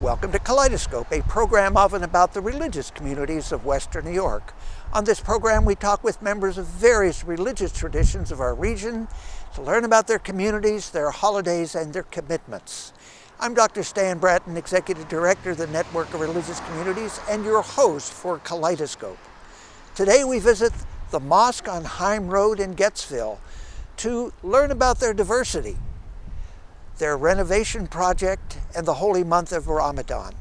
Welcome to Kaleidoscope, a program of and about the religious communities of Western New York. On this program, we talk with members of various religious traditions of our region to learn about their communities, their holidays, and their commitments. I'm Dr. Stan Bratton, Executive Director of the Network of Religious Communities, and your host for Kaleidoscope. Today we visit the mosque on Heim Road in Getzville to learn about their diversity, their renovation project, and the Holy Month of Ramadan.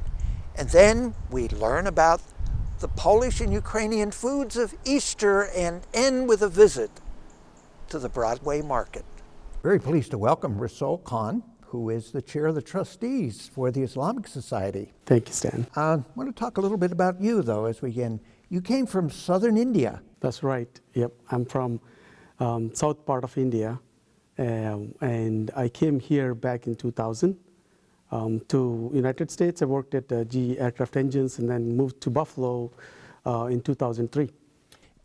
And then we learn about the Polish and Ukrainian foods of Easter and end with a visit to the Broadway Market. Very pleased to welcome Rasul Khan, who is the chair of the trustees for the Islamic Society. Thank you, Stan. I want to talk a little bit about you, though, as we begin. You came from southern India. That's right. Yep, I'm from south part of India. And I came here back in 2000 to United States. I worked at GE Aircraft Engines and then moved to Buffalo in 2003.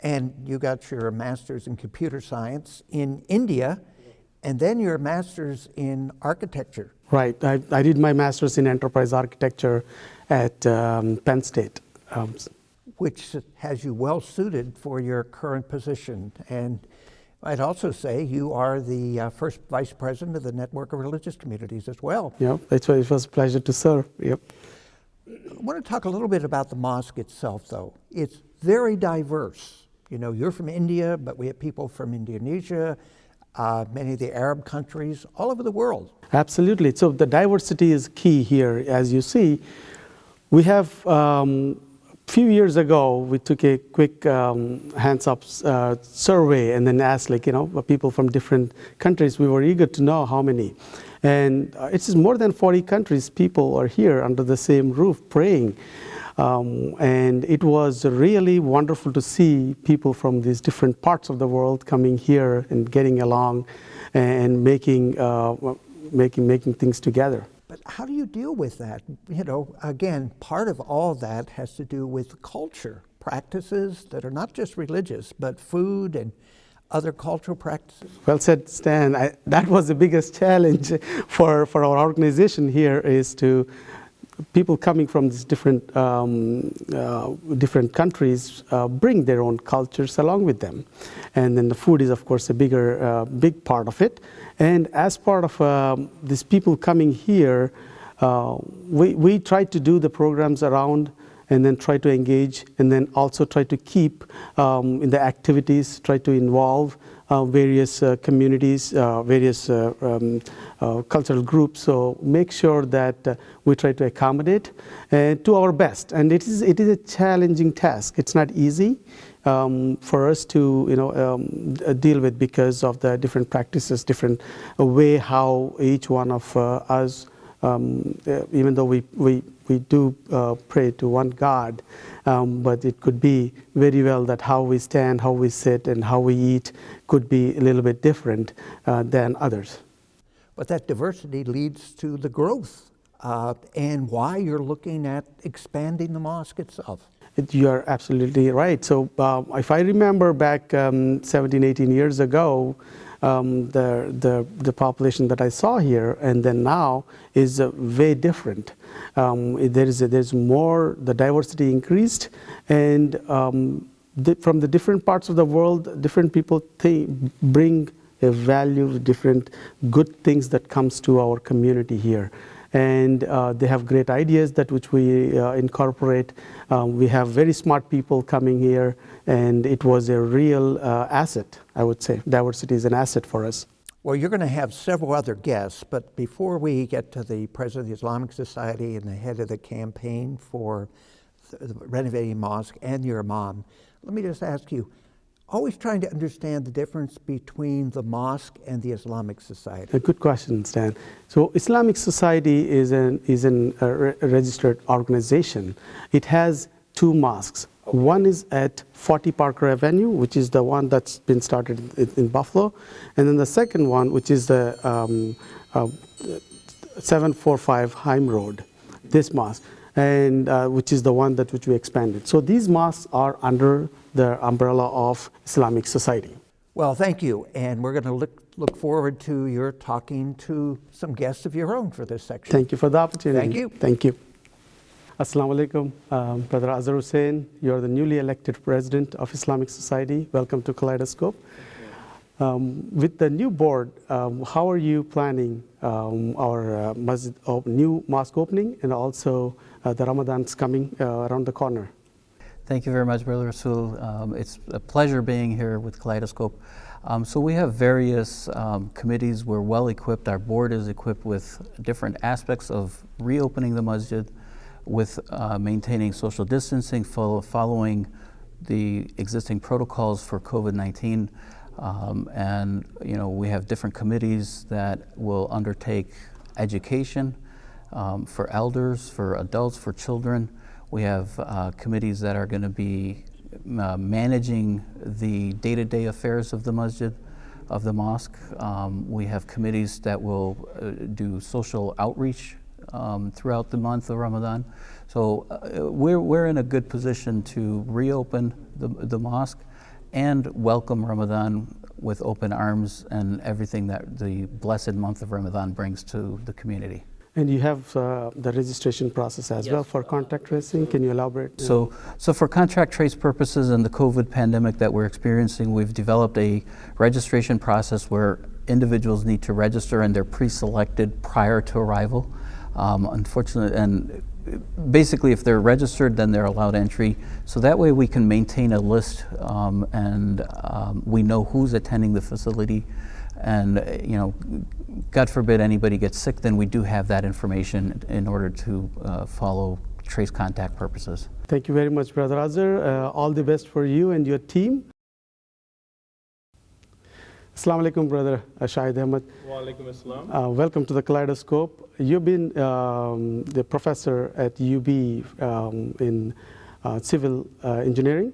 And you got your master's in computer science in India, and then your master's in architecture. Right. I did my master's in enterprise architecture at Penn State. Which has you well suited for your current position. And I'd also say you are the first vice president of the Network of Religious Communities as well. Yeah, it was a pleasure to serve. Yep. I want to talk a little bit about the mosque itself, though. It's very diverse. You know, you're from India, but we have people from Indonesia, many of the Arab countries, all over the world. Absolutely. So the diversity is key here. As you see, we have few years ago, we took a quick hands-up survey and then asked, people from different countries. We were eager to know how many. And it's more than 40 countries. People are here under the same roof praying. And it was really wonderful to see people from these different parts of the world coming here and getting along and making things together. But how do you deal with that? You know, again, part of all that has to do with culture, practices that are not just religious, but food and other cultural practices. Well said, Stan. That was the biggest challenge for our organization here is to people coming from these different countries bring their own cultures along with them. And then the food is, of course, a big part of it. And as part of these people coming here, we try to do the programs around and then try to engage and then also try to keep in the activities, try to involve various communities, various cultural groups. So make sure that we try to accommodate to our best. And it is a challenging task. It's not easy for us to deal with because of the different practices, different way how each one of us, even though we do pray to one God, but it could be very well that how we stand, how we sit, and how we eat could be a little bit different than others. But that diversity leads to the growth and why you're looking at expanding the mosque itself. You are absolutely right. So if I remember back 17, 18 years ago, the population that I saw here and then now is way different. There's more, the diversity increased, and from the different parts of the world, different people bring a value, different good things that comes to our community here. And they have great ideas which we incorporate. We have very smart people coming here, and it was a real asset, I would say. Diversity is an asset for us. Well, you're going to have several other guests, but before we get to the president of the Islamic Society and the head of the campaign for the renovating mosque and your imam, let me just ask you, always trying to understand the difference between the mosque and the Islamic Society. A good question, Stan. So Islamic Society is a registered organization. It has two mosques. One is at 40 Parker Avenue, which is the one that's been started in Buffalo. And then the second one, which is the 745 Heim Road, this mosque, and which is the one which we expanded. So these mosques are under the umbrella of Islamic Society. Well, thank you. And we're going to look forward to your talking to some guests of your own for this section. Thank you for the opportunity. Thank you. Thank you. Assalamu alaikum, Brother Azhar Hussain. You are the newly elected president of Islamic Society. Welcome to Kaleidoscope. With the new board, how are you planning our new mosque opening, and also the Ramadan's coming around the corner? Thank you very much, Brother Rasul. It's a pleasure being here with Kaleidoscope. So we have various committees. We're well equipped. Our board is equipped with different aspects of reopening the masjid, with maintaining social distancing, following the existing protocols for COVID-19. And we have different committees that will undertake education for elders, for adults, for children. We have committees that are going to be managing the day-to-day affairs of the masjid, of the mosque. We have committees that will do social outreach throughout the month of Ramadan. So we're in a good position to reopen the mosque and welcome Ramadan with open arms and everything that the blessed month of Ramadan brings to the community. And you have the registration process as well for contact tracing. Can you elaborate? So for contact trace purposes and the COVID pandemic that we're experiencing, we've developed a registration process where individuals need to register and they're pre-selected prior to arrival. Unfortunately, and basically if they're registered, then they're allowed entry. So that way we can maintain a list and we know who's attending the facility. And God forbid anybody gets sick, then we do have that information in order to follow trace contact purposes. Thank you very much, Brother Azhar. All the best for you and your team. Assalamu alaikum, Brother Shahid Ahmed. Wa alaikum assalam. Welcome to the Kaleidoscope. You've been the professor at UB in civil engineering,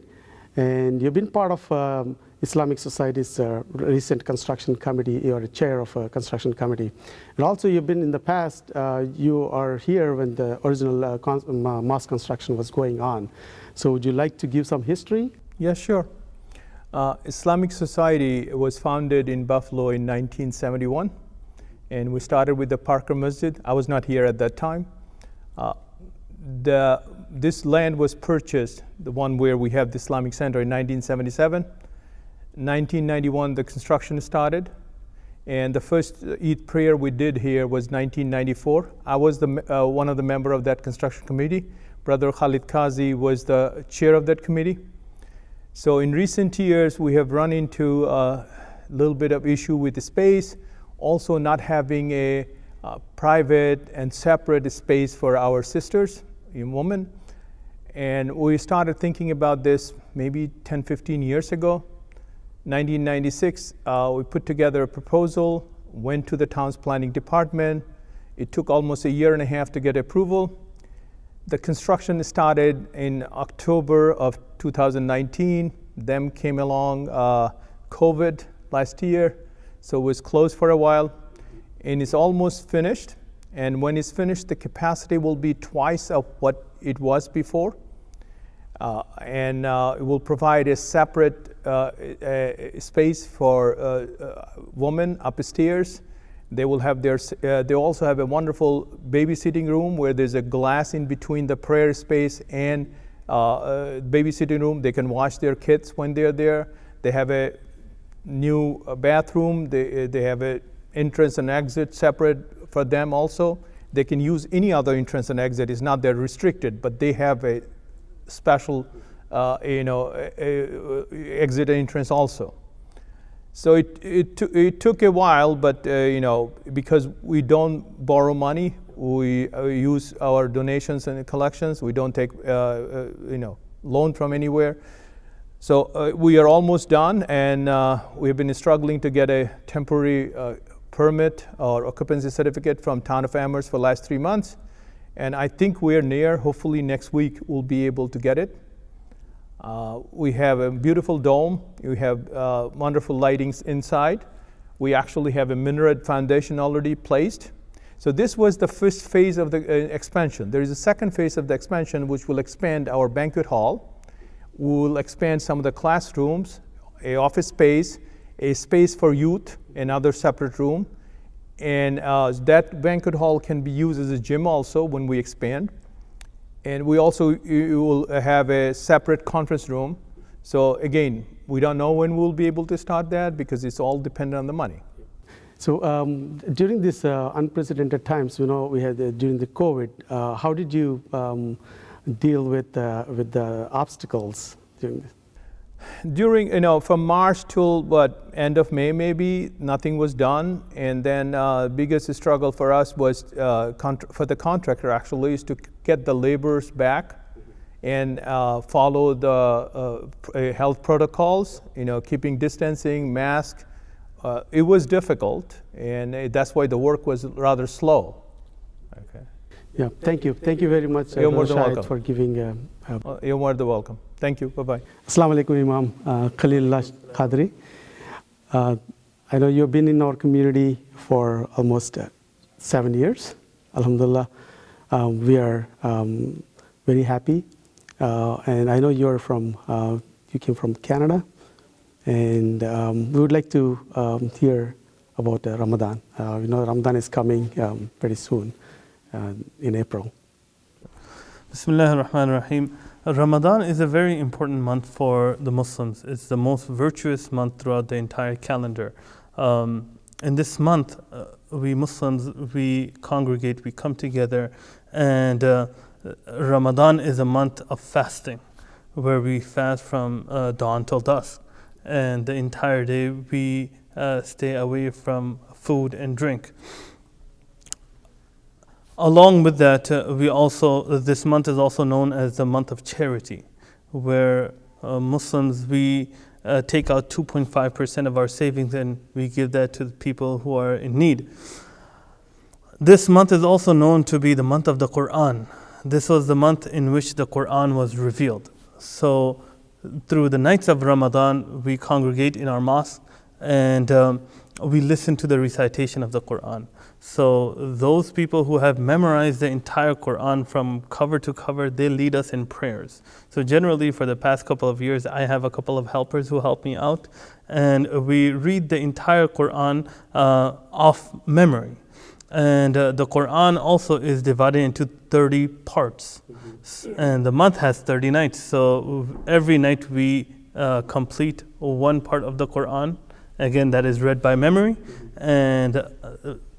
and you've been part of Islamic Society's recent construction committee. You are a chair of a construction committee. And also you've been in the past, you are here when the original mosque construction was going on. So would you like to give some history? Yeah, sure. Islamic Society was founded in Buffalo in 1971, and we started with the Parker Masjid. I was not here at that time. This land was purchased, the one where we have the Islamic Center, in 1977. 1991, the construction started, and the first Eid prayer we did here was 1994. I was one of the members of that construction committee. Brother Khalid Qazi was the chair of that committee. So in recent years, we have run into a little bit of issue with the space, also not having a private and separate space for our sisters, women. And we started thinking about this maybe 10, 15 years ago. 1996, we put together a proposal, went to the town's planning department. It took almost a year and a half to get approval. The construction started in October of 2019. Then came along COVID last year, so it was closed for a while. And it's almost finished. And when it's finished, the capacity will be twice of what it was before. And it will provide a separate space for women upstairs. They will have they also have a wonderful babysitting room where there's a glass in between the prayer space and babysitting room. They can watch their kids when they're there. They have a new bathroom. They have an entrance and exit separate for them also. They can use any other entrance and exit. It's not that restricted, but they have a special exit entrance also. So it took a while, but because we don't borrow money, we use our donations and collections. We don't take loan from anywhere. So we are almost done, and we have been struggling to get a temporary permit or occupancy certificate from Town of Amherst for the last 3 months. And I think we're near. Hopefully next week we'll be able to get it. We have a beautiful dome. We have wonderful lightings inside. We actually have a minaret foundation already placed. So this was the first phase of the expansion. There is a second phase of the expansion which will expand our banquet hall. We'll expand some of the classrooms, a office space, a space for youth, another separate room. And that banquet hall can be used as a gym also when we expand. And we also you will have a separate conference room. So again, we don't know when we'll be able to start that because it's all dependent on the money. So during these unprecedented times, we had during the COVID, how did you deal with the obstacles during this? During, from March till end of May maybe, nothing was done. And then biggest struggle for us was for the contractor actually is to get the laborers back and follow the health protocols, keeping distancing, mask. It was difficult, and that's why the work was rather slow. Okay. Yeah, thank you. Thank you very much, You're more than welcome. for giving. You're more than welcome. Thank you. Bye-bye. Assalamu alaikum, Imam Khalilullah Qadri. I know you've been in our community for almost 7 years. Alhamdulillah, we are very happy. And I know you came from Canada. And we would like to hear about Ramadan. Ramadan is coming pretty soon in April. Bismillah ar-Rahman ar-Rahim. Ramadan is a very important month for the Muslims. It's the most virtuous month throughout the entire calendar. In this month, we Muslims, we congregate, we come together, and Ramadan is a month of fasting, where we fast from dawn till dusk. And the entire day we stay away from food and drink. Along with that, this month is also known as the month of charity, where Muslims, we take out 2.5% of our savings and we give that to the people who are in need. This month is also known to be the month of the Quran. This was the month in which the Quran was revealed. So through the nights of Ramadan, we congregate in our mosque and we listen to the recitation of the Quran. So those people who have memorized the entire Quran from cover to cover, they lead us in prayers. So generally for the past couple of years, I have a couple of helpers who help me out, and we read the entire Quran off memory. And the Quran also is divided into 30 parts. And the month has 30 nights. So every night we complete one part of the Quran. Again, that is read by memory. And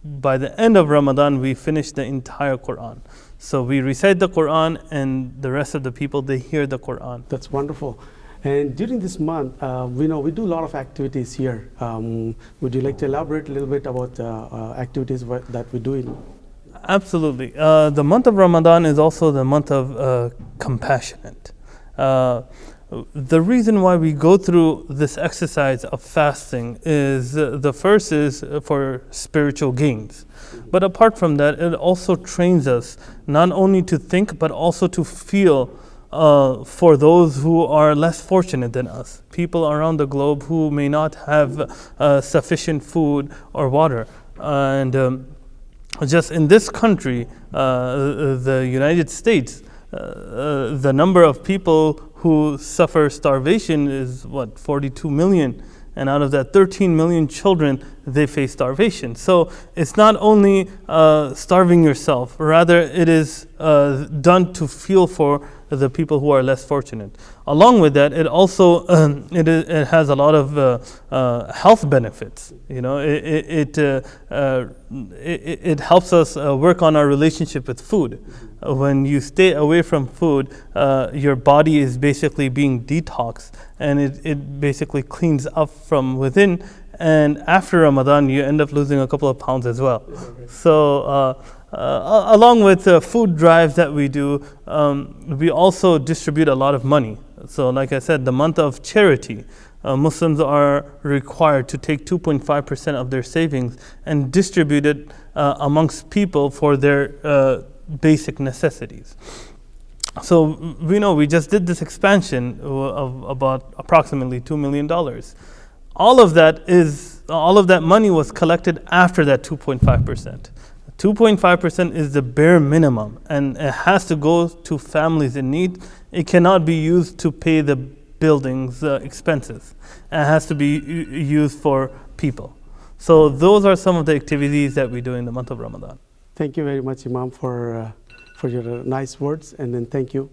by the end of Ramadan, we finish the entire Quran. So we recite the Quran, and the rest of the people, they hear the Quran. That's wonderful. And during this month, we do a lot of activities here. Would you like to elaborate a little bit about the activities that we do? Absolutely. The month of Ramadan is also the month of compassionate. The reason why we go through this exercise of fasting is the first is for spiritual gains. But apart from that, it also trains us not only to think, but also to feel for those who are less fortunate than us, people around the globe who may not have sufficient food or water. And just in this country, the United States, the number of people who suffer starvation is 42 million. And out of that, 13 million children, they face starvation. So it's not only starving yourself, rather it is done to feel for the people who are less fortunate. Along with that, it also it has a lot of health benefits. It helps us work on our relationship with food. When you stay away from food, your body is basically being detoxed, and it basically cleans up from within. And after Ramadan, you end up losing a couple of pounds as well. So along with food drives that we do, we also distribute a lot of money. So like I said, the month of charity, Muslims are required to take 2.5% of their savings and distribute it amongst people for their basic necessities. So we just did this expansion of about approximately $2 million. All of that money was collected after that 2.5%. 2.5% is the bare minimum, and it has to go to families in need. It cannot be used to pay the building's expenses. It has to be used for people. So those are some of the activities that we do in the month of Ramadan. Thank you very much, Imam, for for your nice words, and then thank you